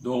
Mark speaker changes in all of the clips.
Speaker 1: 2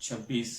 Speaker 1: 26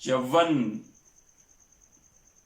Speaker 1: 54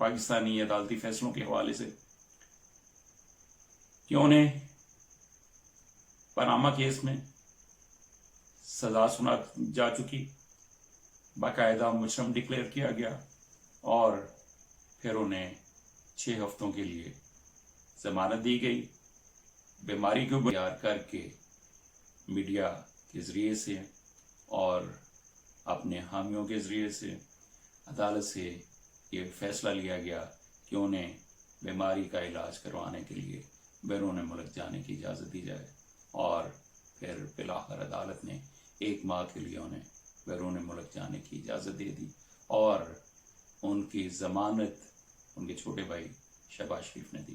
Speaker 1: پاکستانی عدالتی فیصلوں کے حوالے سے کہ انہیں پاناما کیس میں سزا سنا جا چکی، باقاعدہ مجرم ڈکلیئر کیا گیا، اور پھر انہیں 6 ہفتوں کے لیے ضمانت دی گئی، بیماری کو بیان کر کے میڈیا کے ذریعے سے اور اپنے حامیوں کے ذریعے سے عدالت سے یہ فیصلہ لیا گیا کہ انہیں بیماری کا علاج کروانے کے لیے بیرون ملک جانے کی اجازت دی جائے، اور پھر بالآخر عدالت نے 1 ماہ کے لیے انہیں بیرون ملک جانے کی اجازت دے دی، اور ان کی ضمانت ان کے چھوٹے بھائی شہباز شریف نے دی۔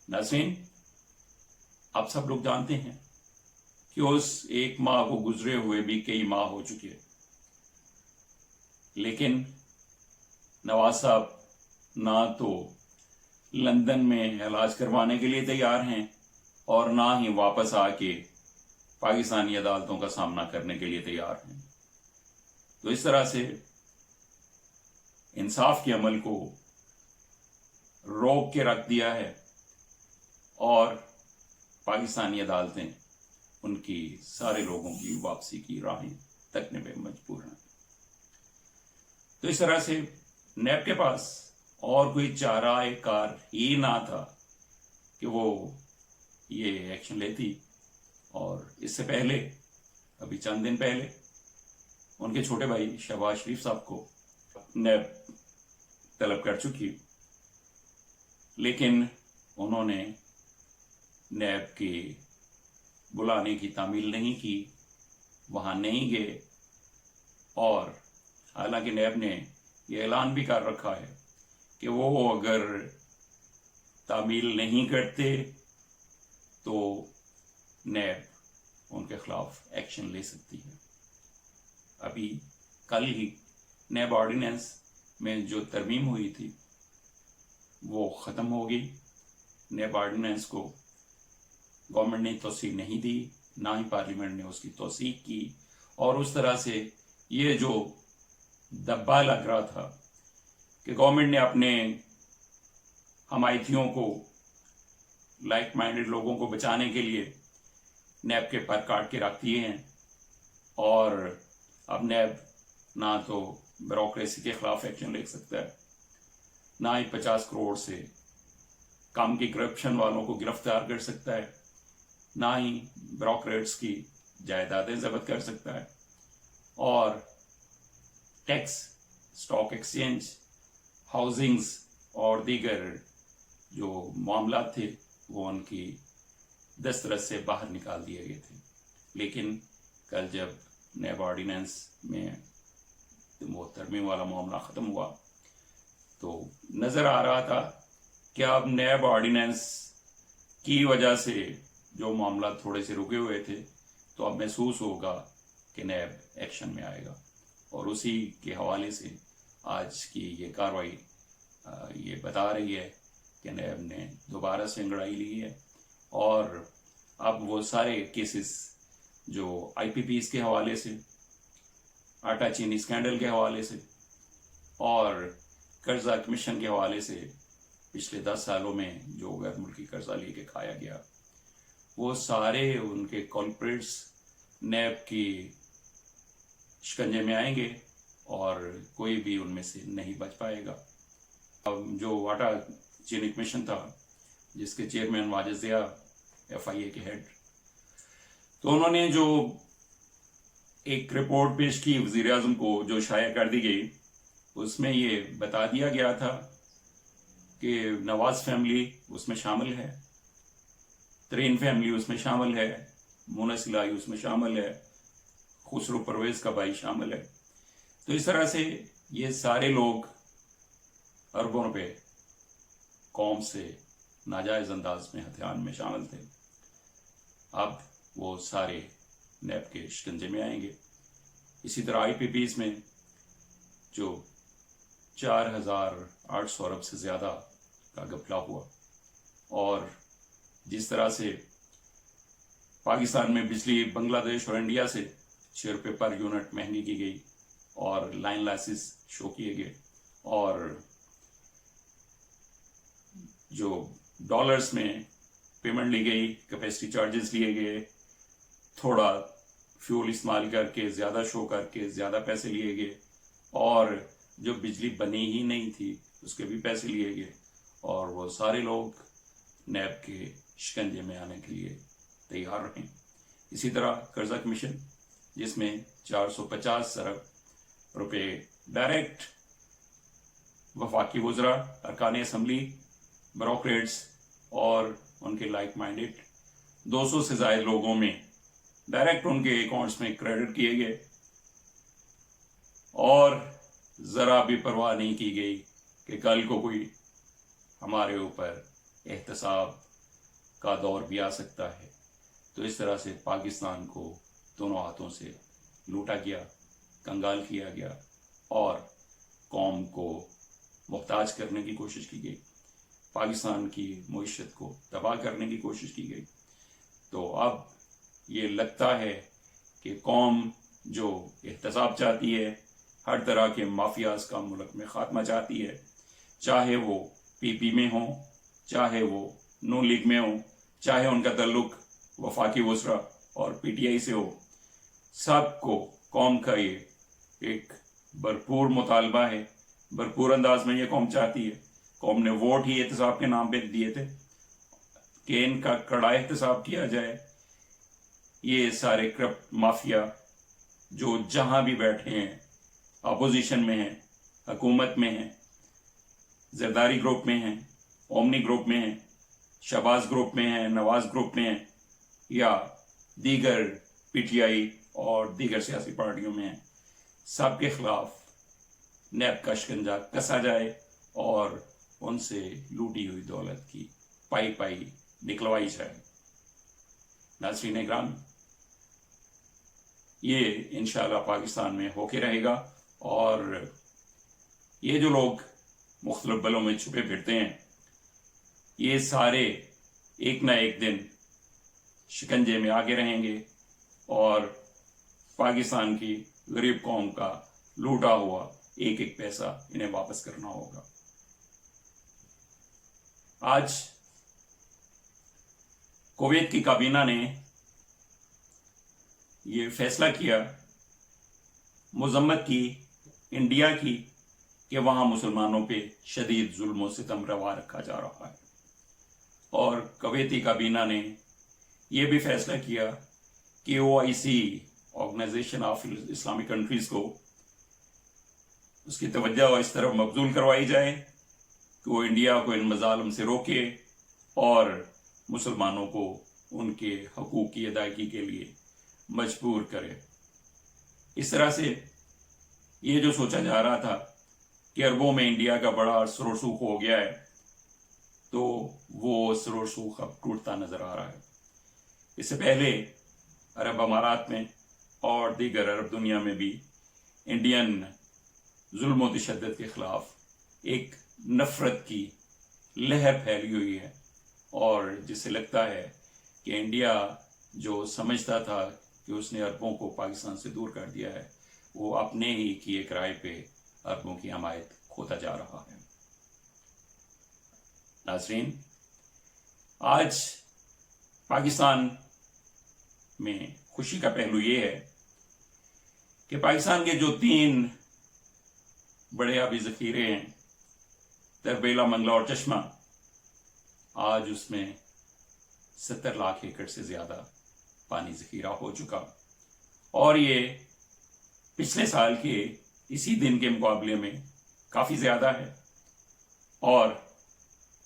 Speaker 1: ناظرین، آپ سب لوگ جانتے ہیں کہ اس 1 ماہ کو گزرے ہوئے بھی کئی ماہ ہو چکے، لیکن نواز صاحب نہ تو لندن میں علاج کروانے کے لیے تیار ہیں اور نہ ہی واپس آ کے پاکستانی عدالتوں کا سامنا کرنے کے لیے تیار ہیں۔ تو اس طرح سے انصاف کے عمل کو روک کے رکھ دیا ہے، اور پاکستانی عدالتیں ان کی سارے لوگوں کی واپسی کی راہیں تکنے پہ مجبور ہیں۔ تو اس طرح سے نیب کے پاس اور کوئی چارہ کار ہی نہ تھا کہ وہ یہ ایکشن لیتی، اور اس سے پہلے ابھی چند دن پہلے ان کے چھوٹے بھائی شہباز شریف صاحب کو نیب طلب کر چکی، لیکن انہوں نے نیب کے بلانے کی تعمیل نہیں کی، وہاں نہیں گئے، اور حالانکہ نیب نے یہ اعلان بھی کر رکھا ہے کہ وہ اگر تعمیل نہیں کرتے تو نیب ان کے خلاف ایکشن لے سکتی ہے۔ ابھی کل ہی نیب آرڈیننس میں جو ترمیم ہوئی تھی وہ ختم ہو گئی۔ نیب آرڈیننس کو گورنمنٹ نے توثیق نہیں دی، نہ ہی پارلیمنٹ نے اس کی توثیق کی، اور اس طرح سے یہ جو دبا لگ رہا تھا کہ گورنمنٹ نے اپنے حمایتیوں کو، لائک مائنڈڈ لوگوں کو بچانے کے لیے نیب کے پر کاٹ کے رکھ دیے ہیں، اور اب نیب نہ تو بیوروکریسی کے خلاف ایکشن لے سکتا ہے، نہ ہی 50 کروڑ سے کم کی کرپشن والوں کو گرفتار کر سکتا ہے، نہ ہی بیوروکریٹس کی جائیدادیں ضبط کر سکتا ہے، اور ٹیکس، اسٹاک ایکسچینج، ہاؤزنگز اور دیگر جو معاملات تھے وہ ان کی دسترس سے باہر نکال دیے گئے تھے۔ لیکن کل جب نیب آرڈیننس میں وہ ترمیم والا معاملہ ختم ہوا تو نظر آ رہا تھا کہ اب نیب آرڈیننس کی وجہ سے جو معاملات تھوڑے سے رکے ہوئے تھے تو اب محسوس ہوگا کہ نیب ایکشن میں آئے گا، اور اسی کے حوالے سے آج کی یہ کارروائی یہ بتا رہی ہے کہ نیب نے دوبارہ سے انگڑائی لی ہے، اور اب وہ سارے کیسز جو آئی پی پیز کے حوالے سے، آٹا چینی اسکینڈل کے حوالے سے، اور قرضہ کمیشن کے حوالے سے پچھلے 10 سالوں میں جو غیر ملکی قرضہ لے کے کھایا گیا، وہ سارے ان کے کلپریٹس نیب کی شکنجے میں آئیں گے، اور کوئی بھی ان میں سے نہیں بچ پائے گا۔ اب جو آٹا چینی کمیشن تھا جس کے چیئرمین واجد ضیاء FIA کے ہیڈ، تو انہوں نے جو ایک رپورٹ پیش کی وزیر اعظم کو جو شائع کر دی گئی، اس میں یہ بتا دیا گیا تھا کہ نواز فیملی اس میں شامل ہے، ترین فیملی اس میں شامل ہے، مونس الہی اس میں شامل ہے، خسرو پرویز کا بھائی شامل ہے۔ تو اس طرح سے یہ سارے لوگ اربوں روپے قوم سے ناجائز انداز میں ہتھیان میں شامل تھے، اب وہ سارے نیب کے شکنجے میں آئیں گے۔ اسی طرح آئی پی پیز میں جو 4,800 ارب سے زیادہ کا گھپلہ ہوا، اور جس طرح سے پاکستان میں بجلی بنگلہ دیش اور انڈیا سے 6 روپے پر یونٹ مہنگی کی گئی، اور لائن لاسز شو کیے گئے، اور جو ڈالرز میں پیمنٹ لی گئی، کیپیسٹی چارجز لیے گئے، تھوڑا فیول استعمال کر کے زیادہ شو کر کے زیادہ پیسے لیے گئے، اور جو بجلی بنی ہی نہیں تھی اس کے بھی پیسے لیے گئے، اور وہ سارے لوگ نیب کے شکنجے میں آنے کے لیے تیار رہیں۔ اسی طرح قرضہ کمیشن، جس میں 450 ارب روپے ڈائریکٹ وفاقی وزراء، ارکان اسمبلی، بیوروکریٹس اور ان کے لائک مائنڈڈ 200 سے زائد لوگوں میں ڈائریکٹ ان کے اکاؤنٹس میں کریڈٹ کیے گئے، اور ذرا بھی پرواہ نہیں کی گئی کہ کل کو کوئی ہمارے اوپر احتساب کا دور بھی آ سکتا ہے۔ تو اس طرح سے پاکستان کو دونوں ہاتھوں سے لوٹا گیا، کنگال کیا گیا، اور قوم کو محتاج کرنے کی کوشش کی گئی، پاکستان کی معیشت کو تباہ کرنے کی کوشش کی گئی۔ تو اب یہ لگتا ہے کہ قوم جو احتساب چاہتی ہے، ہر طرح کے مافیاز کا ملک میں خاتمہ چاہتی ہے، چاہے وہ پی پی میں ہوں، چاہے وہ نون لیگ میں ہوں، چاہے ان کا تعلق وفاقی وزراء اور پی ٹی آئی سے ہو، سب کو قوم کا یہ ایک بھرپور مطالبہ ہے، بھرپور انداز میں یہ قوم چاہتی ہے۔ قوم نے ووٹ ہی احتساب کے نام پہ دیے تھے کہ ان کا کڑا احتساب کیا جائے۔ یہ سارے کرپٹ مافیا جو جہاں بھی بیٹھے ہیں، اپوزیشن میں ہیں، حکومت میں ہیں، زرداری گروپ میں ہیں، اومنی گروپ میں ہیں، شہباز گروپ میں ہیں، نواز گروپ میں ہیں، یا دیگر پی ٹی آئی اور دیگر سیاسی پارٹیوں میں ہیں، سب کے خلاف نیب کا شکنجہ کسا جائے اور ان سے لوٹی ہوئی دولت کی پائی پائی نکلوائی جائے۔ ناظرین اکرام، یہ انشاءاللہ پاکستان میں ہو کے رہے گا، اور یہ جو لوگ مختلف بلوں میں چھپے پھرتے ہیں، یہ سارے ایک نہ ایک دن شکنجے میں آگے رہیں گے، اور پاکستان کی غریب قوم کا لوٹا ہوا ایک ایک پیسہ انہیں واپس کرنا ہوگا۔ آج کویت کی کابینہ نے یہ فیصلہ کیا، مذمت کی انڈیا کی، کہ وہاں مسلمانوں پہ شدید ظلم و ستم روا رکھا جا رہا ہے، اور کویتی کابینہ نے یہ بھی فیصلہ کیا کہ OIC organization of Islamic countries کو اس کی توجہ اس طرف مبذول کروائی جائے کہ وہ انڈیا کو ان مظالم سے روکے اور مسلمانوں کو ان کے حقوق کی ادائیگی کے لیے مجبور کرے۔ اس طرح سے یہ جو سوچا جا رہا تھا کہ عربوں میں انڈیا کا بڑا اثر و رسوخ ہو گیا ہے، تو وہ اثر و رسوخ اب ٹوٹتا نظر آ رہا ہے۔ اس سے پہلے عرب امارات میں اور دیگر عرب دنیا میں بھی انڈین ظلم و تشدد کے خلاف ایک نفرت کی لہر پھیلی ہوئی ہے، اور جس سے لگتا ہے کہ انڈیا جو سمجھتا تھا کہ اس نے عربوں کو پاکستان سے دور کر دیا ہے، وہ اپنے ہی کیے کرائے پہ عربوں کی حمایت کھوتا جا رہا ہے۔ ناظرین، آج پاکستان میں خوشی کا پہلو یہ ہے کہ پاکستان کے جو 3 بڑے آبی ذخیرے ہیں، تربیلا، منگلا اور چشمہ، آج اس میں 70 لاکھ ایکڑ سے زیادہ پانی ذخیرہ ہو چکا، اور یہ پچھلے سال کے اسی دن کے مقابلے میں کافی زیادہ ہے۔ اور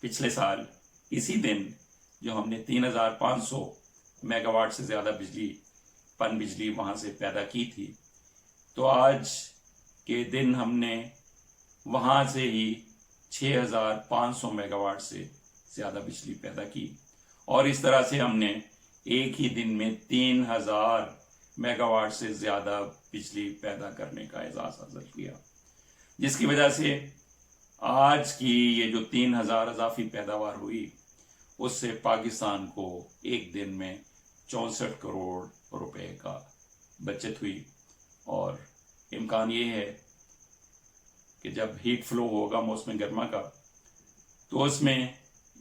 Speaker 1: پچھلے سال اسی دن جو ہم نے 3500 میگا واٹ سے زیادہ پن بجلی وہاں سے پیدا کی تھی، تو آج کے دن ہم نے وہاں سے ہی 6500 میگا واٹ سے زیادہ بجلی پیدا کی، اور اس طرح سے ہم نے ایک ہی دن میں 3000 میگا واٹ سے زیادہ بجلی پیدا کرنے کا اعزاز حاصل کیا، جس کی وجہ سے آج کی یہ جو 3000 اضافی پیداوار ہوئی، اس سے پاکستان کو ایک دن میں 64 کروڑ روپے کا بچت ہوئی، اور امکان یہ ہے کہ جب ہیٹ فلو ہوگا موسم گرما کا تو اس میں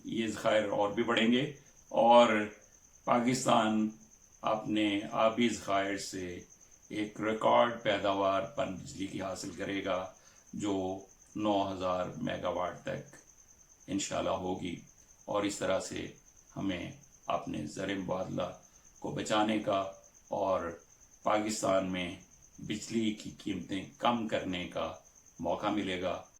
Speaker 1: یہ ذخائر اور بھی بڑھیں گے اور پاکستان اپنے آبی ذخائر سے ایک ریکارڈ پیداوار پن بجلی کی حاصل کرے گا جو 9000 میگا واٹ تک انشاءاللہ ہوگی، اور اس طرح سے ہمیں اپنے زر مبادلہ کو بچانے کا اور پاکستان میں بجلی کی قیمتیں کم کرنے کا موقع ملے گا۔